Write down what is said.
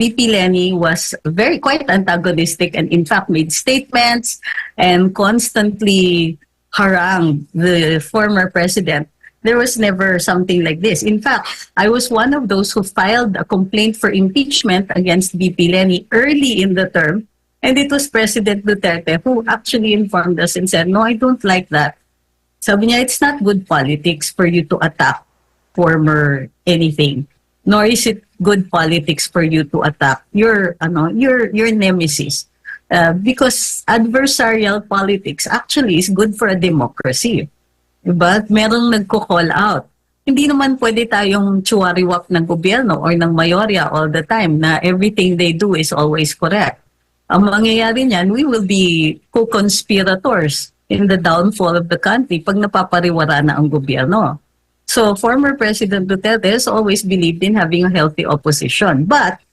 VP Lenny was very quite antagonistic and in fact made statements and constantly harangued the former president. There was never something like this. In fact, I was one of those who filed a complaint for impeachment against VP Lenny early in the term, and it was President Duterte who actually informed us and said, no, I don't like that. Sabi niya, it's not good politics for you to attack former anything, nor is it good politics for you to attack your nemesis. Because adversarial politics actually is good for a democracy. But merong nagko-call out. Hindi naman pwede tayong tsuwariwak ng gobyerno or ng mayorya all the time na everything they do is always correct. Ang mangyayari niyan, we will be co-conspirators in the downfall of the country pag napapariwara na ang gobyerno. So former President Duterte has always believed in having a healthy opposition. But